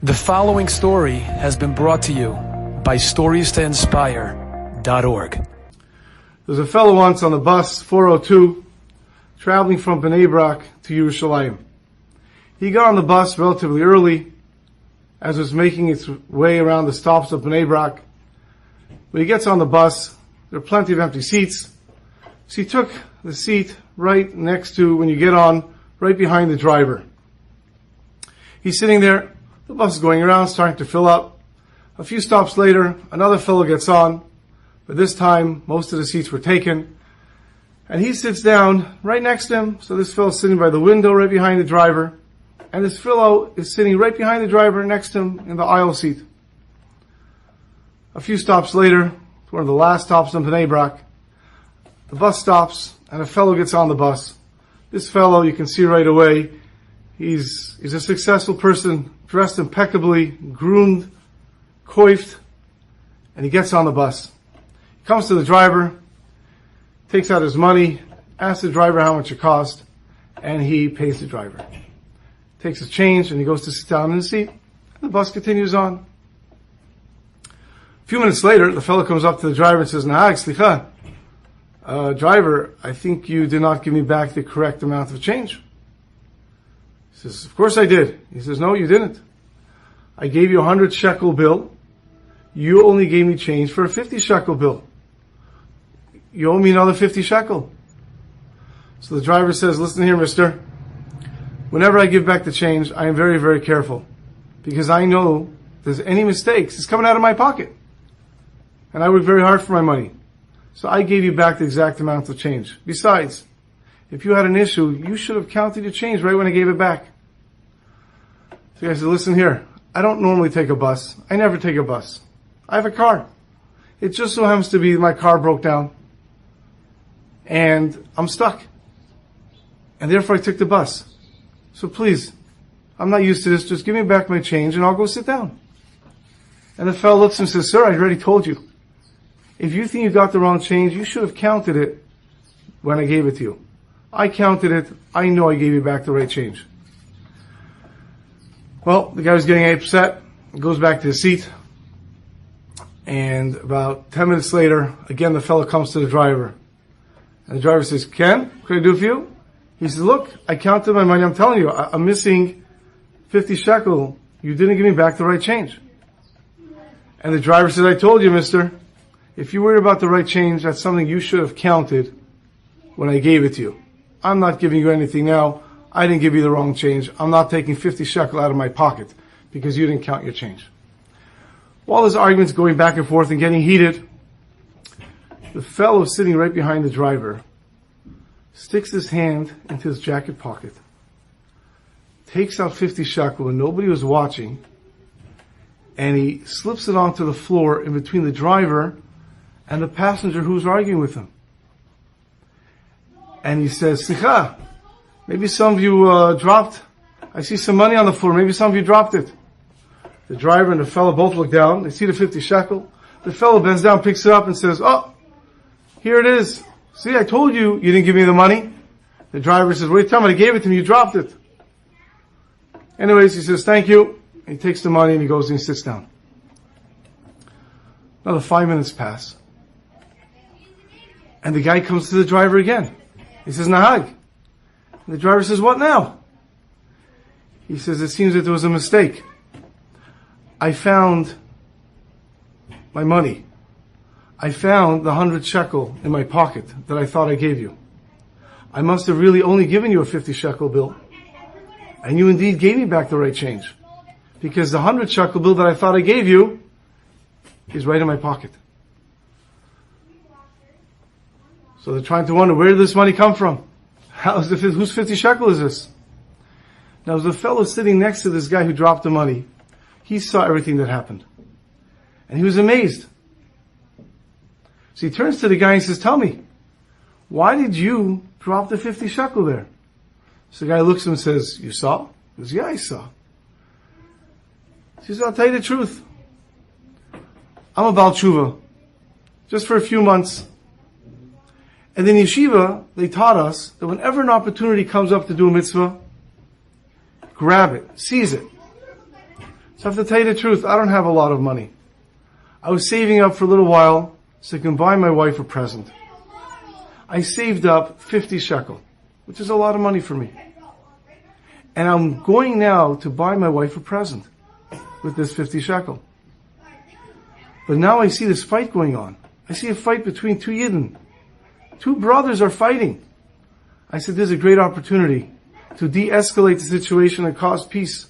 The following story has been brought to you by StoriesToInspire.org. There's a fellow once on the bus 402 traveling from Bnei Brak to Yerushalayim. He got on the bus relatively early as it was making its way around the stops of Bnei Brak. When he gets on the bus, there are plenty of empty seats. So he took the seat right next to, when you get on, right behind the driver. He's sitting there. The bus is going around, starting to fill up. A few stops later, another fellow gets on, but this time, most of the seats were taken. And he sits down right next to him, so this fellow's sitting by the window right behind the driver, and this fellow is sitting right behind the driver next to him in the aisle seat. A few stops later, one of the last stops in Bnei Brak, the bus stops, and a fellow gets on the bus. This fellow, you can see right away, he's a successful person, dressed impeccably, groomed, coiffed, and he gets on the bus. He comes to the driver, takes out his money, asks the driver how much it cost, and he pays the driver. Takes his change, and he goes to sit down in his seat, and the bus continues on. A few minutes later, the fellow comes up to the driver and says, "Nahag, slicha, driver, I think you did not give me back the correct amount of change." He says, "Of course I did." He says, "No, you didn't. I gave you a 100 shekel bill. You only gave me change for a 50 shekel bill. You owe me another 50 shekel. So the driver says, "Listen here, mister. Whenever I give back the change, I am very, very careful. Because I know if there's any mistakes, it's coming out of my pocket. And I work very hard for my money. So I gave you back the exact amount of change. Besides, if you had an issue, you should have counted your change right when I gave it back." So I said, "Listen here, I don't normally take a bus. I never take a bus. I have a car. It just so happens to be my car broke down. And I'm stuck. And therefore I took the bus. So please, I'm not used to this. Just give me back my change and I'll go sit down." And the fellow looks and says, "Sir, I already told you. If you think you got the wrong change, you should have counted it when I gave it to you. I counted it. I know I gave you back the right change." Well, the guy was getting upset. He goes back to his seat. And about 10 minutes later, again, the fellow comes to the driver. And the driver says, "Ken, what can I do for you?" He says, "Look, I counted my money. I'm telling you, I'm missing 50 shekel. You didn't give me back the right change." And the driver says, "I told you, mister, if you worried about the right change, that's something you should have counted when I gave it to you. I'm not giving you anything now. I didn't give you the wrong change. I'm not taking 50 shekel out of my pocket because you didn't count your change." While this argument's going back and forth and getting heated, the fellow sitting right behind the driver sticks his hand into his jacket pocket, takes out 50 shekel when nobody was watching, and he slips it onto the floor in between the driver and the passenger who's arguing with him. And he says, "Slicha, maybe some of you dropped. I see some money on the floor. Maybe some of you dropped it." The driver and the fellow both look down. They see the 50 shekel. The fellow bends down, picks it up, and says, "Oh, here it is. See, I told you you didn't give me the money." The driver says, "What are you talking about? I gave it to him. You dropped it." Anyways, he says, "Thank you." He takes the money and he goes and he sits down. Another 5 minutes pass. And the guy comes to the driver again. He says, "Nahag." And the driver says, "What now?" He says, "It seems that there was a mistake. I found my money. I found the 100 shekel in my pocket that I thought I gave you. I must have really only given you a 50 shekel bill. And you indeed gave me back the right change. Because the 100 shekel bill that I thought I gave you is right in my pocket." So they're trying to wonder, where did this money come from? Whose 50 shekel is this? Now, as the fellow sitting next to this guy who dropped the money, he saw everything that happened. And he was amazed. So he turns to the guy and says, "Tell me, why did you drop the 50 shekel there?" So the guy looks at him and says, "You saw?" He goes, "Yeah, I saw." He says, "I'll tell you the truth. I'm a Baal Tshuva, just for a few months. And in yeshiva, they taught us that whenever an opportunity comes up to do a mitzvah, grab it, seize it. So I have to tell you the truth, I don't have a lot of money. I was saving up for a little while so I can buy my wife a present. I saved up 50 shekel, which is a lot of money for me. And I'm going now to buy my wife a present with this 50 shekel. But now I see this fight going on. I see a fight between two Yidden. Two brothers are fighting. I said, this is a great opportunity to de-escalate the situation and cause peace.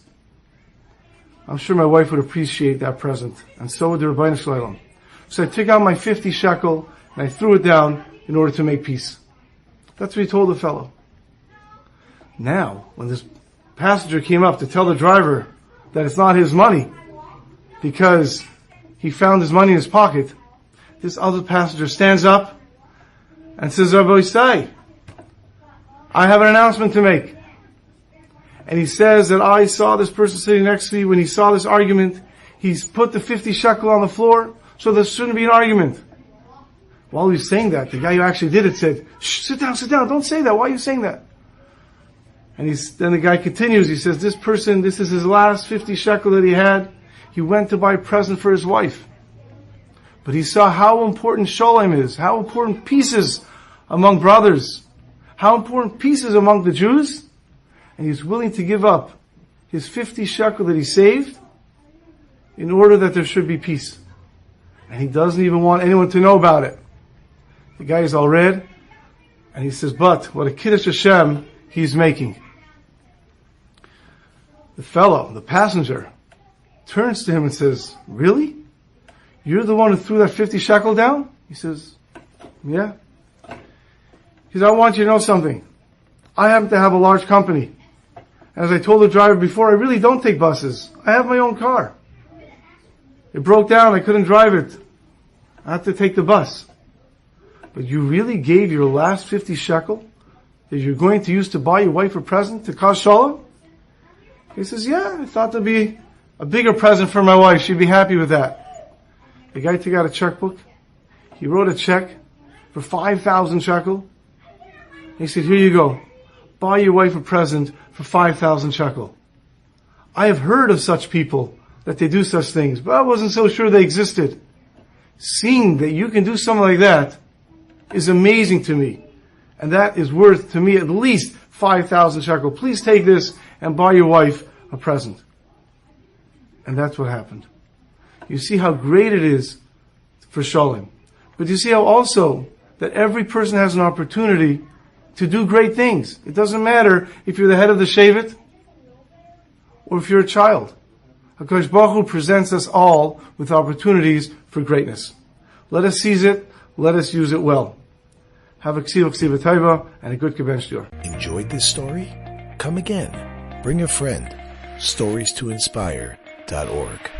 I'm sure my wife would appreciate that present, and so would the Rabbi Shalom. So I took out my 50 shekel and I threw it down in order to make peace. That's what he told the fellow. Now, when this passenger came up to tell the driver that it's not his money because he found his money in his pocket, this other passenger stands up and says, Rabbi, I have an announcement to make. And he says that I saw this person sitting next to me. When he saw this argument, he's put the 50 shekel on the floor, so there shouldn't be an argument. While he was saying that, the guy who actually did it said, shh, sit down, don't say that, why are you saying that? And then the guy continues, he says, this person, this is his last 50 shekel that he had. He went to buy a present for his wife. But he saw how important Shalom is, how important peace is among brothers, how important peace is among the Jews. And he's willing to give up his 50 shekel that he saved in order that there should be peace. And he doesn't even want anyone to know about it. The guy is all red, and he says, but what a Kiddush Hashem he's making. The fellow, the passenger, turns to him and says, really? You're the one who threw that 50 shekel down? He says, yeah. He says, I want you to know something. I happen to have a large company. As I told the driver before, I really don't take buses. I have my own car. It broke down, I couldn't drive it. I have to take the bus. But you really gave your last 50 shekel that you're going to use to buy your wife a present to cause Shalom? He says, yeah, I thought there'd be a bigger present for my wife. She'd be happy with that. The guy took out a checkbook. He wrote a check for 5,000 shekel. He said, here you go. Buy your wife a present for 5,000 shekel. I have heard of such people that they do such things, but I wasn't so sure they existed. Seeing that you can do something like that is amazing to me. And that is worth to me at least 5,000 shekel. Please take this and buy your wife a present. And that's what happened. You see how great it is for Shalom. But you see how also that every person has an opportunity to do great things. It doesn't matter if you're the head of the Shevet or if you're a child. HaKadosh Baruch Hu presents us all with opportunities for greatness. Let us seize it. Let us use it well. Have a ksiva taiva and a good Kibben Sh'yor. Enjoyed this story? Come again. Bring a friend. StoriesToInspire.org